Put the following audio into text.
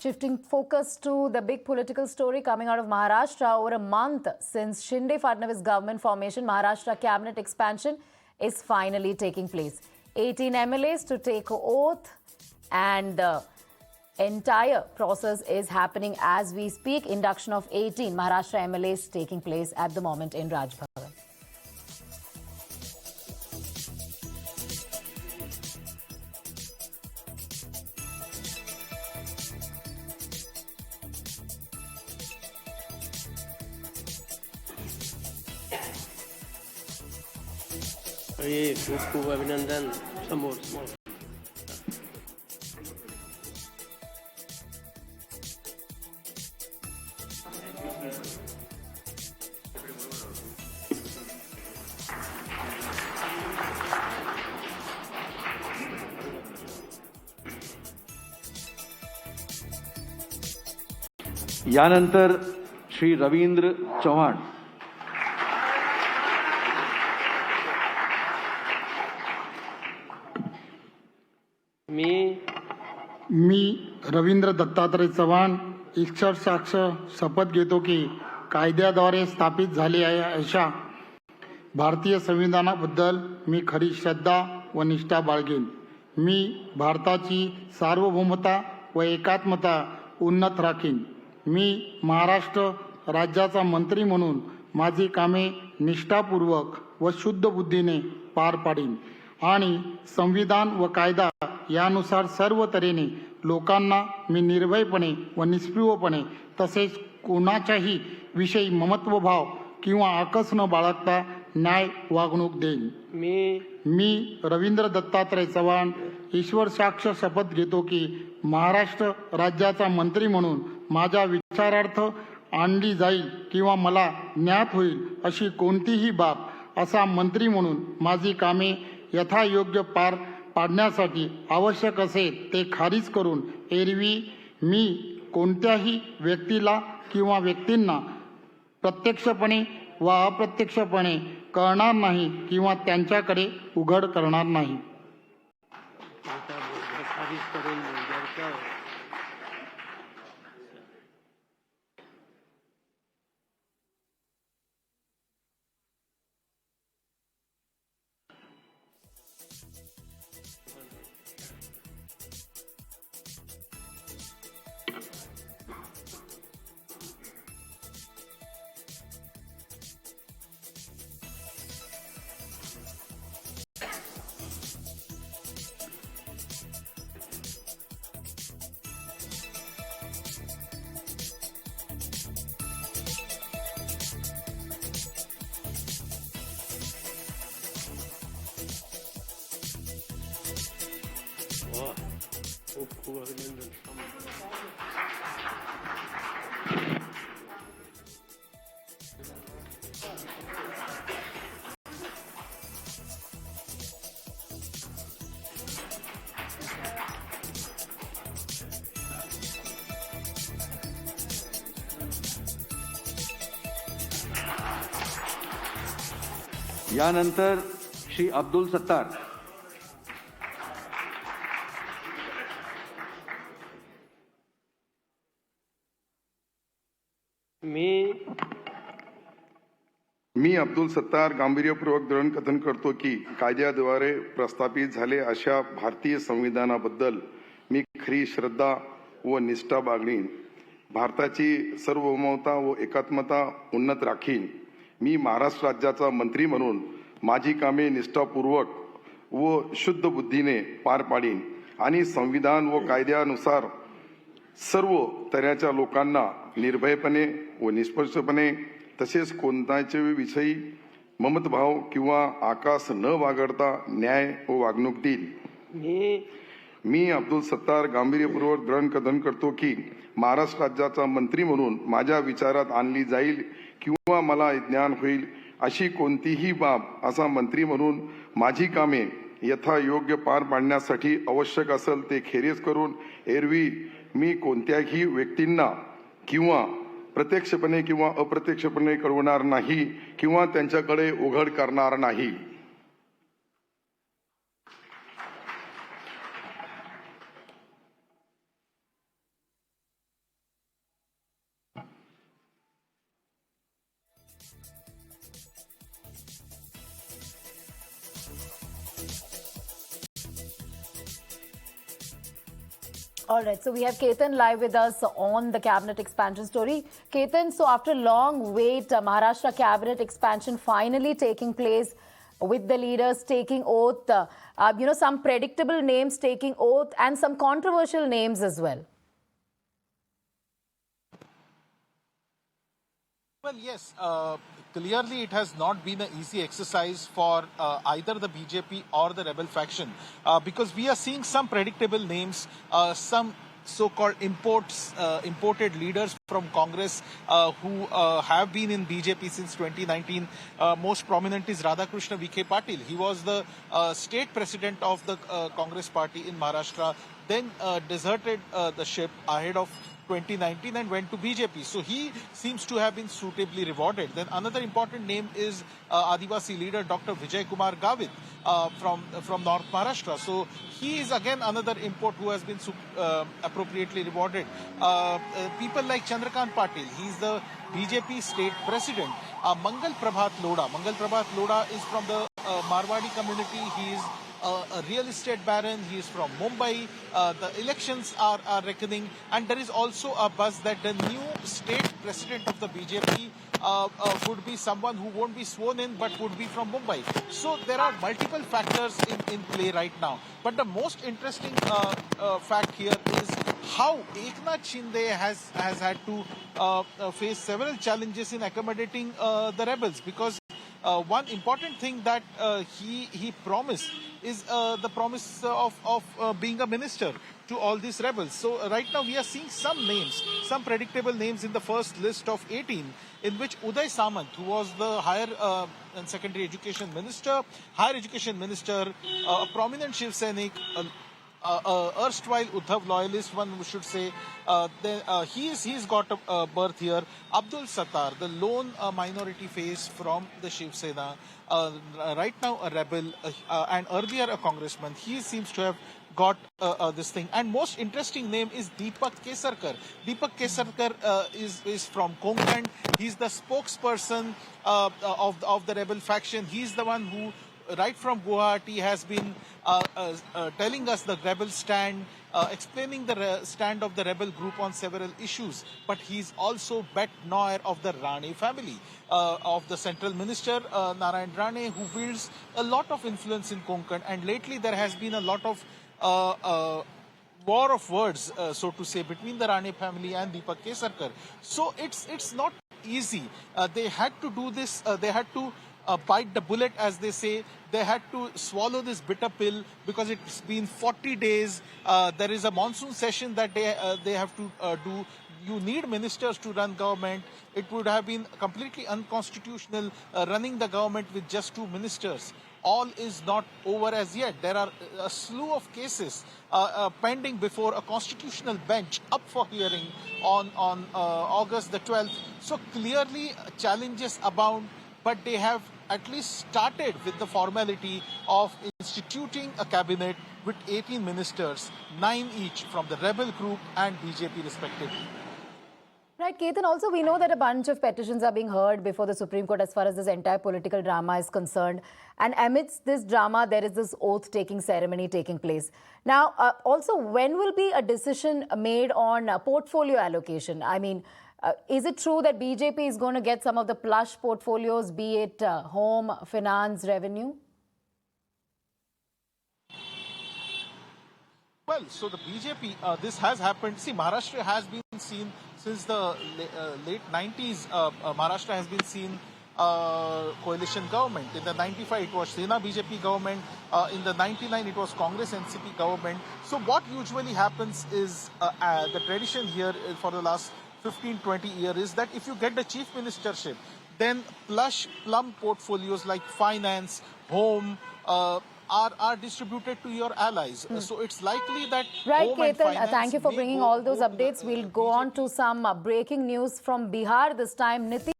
Shifting focus to the big political story coming out of Maharashtra, over a month since Shinde Fadnavis government formation, Maharashtra Cabinet expansion is finally taking place. 18 MLAs to take oath, and the entire process is happening as we speak. Induction of 18 Maharashtra MLAs taking place at the moment in Raj Bhavan. खूप खूप अभिनंदन. समोर यानंतर श्री रवींद्र चव्हाण. मी रवींद्र दत्तात्रय चव्हाण ईश्वर साक्ष शपथ घेतो की कायद्याद्वारे स्थापित झाले आहे अशा भारतीय संविधानाबद्दल मी खरी श्रद्धा व निष्ठा बाळगेन. मी भारताची सार्वभौमता व एकात्मता उन्नत राखीन. मी महाराष्ट्र राज्याचा मंत्री म्हणून माझी कामे निष्ठापूर्वक व शुद्ध बुद्धीने पार पाडीन आणि संविधान व कायदा यानुसार सर्व तऱ्हेने लोकांना मी निर्भयपणे व निष्क्रियपणे तसेच कोणाच्याही विषयी ममत्वभाव किंवा आकस न बाळगता न्याय वागणूक देईन. मी रवींद्र दत्तात्रय चव्हाण ईश्वर साक्ष शपथ घेतो की महाराष्ट्र राज्याचा मंत्री म्हणून माझ्या विचारार्थ आणली जाईल किंवा मला ज्ञात होईल अशी कोणतीही बाब असा मंत्री म्हणून माझी कामे यथायोग्य पार पाडण्यासाठी आवश्यक असेल ते खारिज करून एरवी मी कोणत्याही व्यक्तीला किंवा व्यक्तींना प्रत्यक्षपणे व अप्रत्यक्षपणे कळणार नाही किंवा त्यांच्याकडे उघड करणार नाही. खूप खूप अभिनंदन. यानंतर श्री अब्दुल सत्तार. मी अब्दुल सत्तार गांभीर्यपूर्वक दृढकथन करतो की कायद्याद्वारे प्रस्थापित झाले अशा भारतीय संविधानाबद्दल मी खरी श्रद्धा व निष्ठा बाळगीन. भारताची सार्वभौमता व एकात्मता उन्नत राखीन. मी महाराष्ट्र राज्याचा मंत्री म्हणून माझी कामे निष्ठापूर्वक व शुद्ध बुद्धीने पार पाडीन आणि संविधान व कायद्यानुसार सर्व तऱ्हेच्या लोकांना निर्भयपणे व निष्पक्षपणे तसेच कोणत्याच्या विषयी ममतभाव किंवा आकास न बाळगता न्याय व वागणूक देईल. मी अब्दुल सत्तार गांभीर्यपूर्वक दृढकथन करतो की महाराष्ट्र राज्याचा मंत्री म्हणून माझ्या विचारात आणली जाईल किंवा मला ज्ञान होईल अशी कोणतीही बाब असा मंत्री म्हणून माझी कामे यथायोग्य पार पाडण्यासाठी आवश्यक असेल ते खेरीज करून एरवी मी कोणत्याही व्यक्तींना किंवा प्रत्यक्षपणे किंवा अप्रत्यक्षपणे कळवणार नाही किंवा त्यांच्याकडे उघड करणार नाही. All right, so we have Ketan live with us on the cabinet expansion story. Ketan, so after a long wait, Maharashtra Cabinet expansion finally taking place with the leaders taking oath, some predictable names taking oath and some controversial names as well. Well, yes, clearly it has not been an easy exercise for either the BJP or the rebel faction because we are seeing some predictable names, some so-called imported leaders from Congress who have been in BJP since 2019. Most prominent is Radhakrishna Vikhe Patil. He was the state president of the Congress party in Maharashtra, then deserted the ship ahead of 2019 and went to BJP. So he seems to have been suitably rewarded. Then another important name is Adivasi leader Dr. Vijay Kumar Gavit from North Maharashtra. So he is again another import who has been appropriately rewarded. People like Chandrakant Patil, he is the BJP state president. Mangal Prabhat Lodha is from the Marwadi community. He is a real estate baron. He is from Mumbai. The elections are reckoning, and there is also a buzz that the new state president of the BJP would be someone who won't be sworn in but would be from Mumbai. So there are multiple factors in play right now. But the most interesting fact here is how Eknath Shinde has had to face several challenges in accommodating the rebels, because one important thing that he promised is the promise of being a minister to all these rebels. So right now we are seeing some names, some predictable names in the first list of 18, in which Uday Samant, who was the higher and secondary education minister, a prominent Shiv Sainik, erstwhile Uddhav loyalist, one should say, he's got a birth here. Abdul Sattar, the lone minority face from the Shiv Sena, right now a rebel and earlier a congressman. He seems to have got this thing. And most interesting name is Deepak Kesarkar. Deepak Kesarkar is from Konkan. He's the spokesperson of the rebel faction. He's the one who right from Guwahati has been telling us the rebel stand, explaining the stand of the rebel group on several issues. But he's also bet Noir of the Rane family, of the central minister Narayan Rane, who wields a lot of influence in Konkan. And lately there has been a lot of war of words, so to say, between the Rane family and Deepak Kesarkar. So it's not easy. They had to do this. They had to bite the bullet, as they say. They had to swallow this bitter pill because it's been 40 days. There is a monsoon session that they have to do. You need ministers to run government. It would have been completely unconstitutional running the government with just 2 ministers. All is not over as yet. There are a slew of cases pending before a constitutional bench up for hearing on August the 12th. So clearly challenges abound, but they have at least started with the formality of instituting a cabinet with 18 ministers, 9 each from the rebel group and BJP respectively. Right, Ketan, also we know that a bunch of petitions are being heard before the Supreme Court as far as this entire political drama is concerned. And amidst this drama, there is this oath-taking ceremony taking place. Now, also, when will be a decision made on portfolio allocation? I mean, is it true that BJP is going to get some of the plush portfolios, be it home, finance, revenue? Well, so the BJP, this has happened. See, Maharashtra has been seen since the late 90s. Maharashtra has been seen coalition government. In the 95, it was Sena BJP government. In the 99, it was Congress NCP government. So what usually happens is the tradition here for the last 15-20 years is that if you get the chief ministership, then plush plum portfolios like finance, home, are distributed to your allies. So it's likely that right, home and Ketan, finance thank you for bringing all those updates. We'll go on to some breaking news from Bihar this time.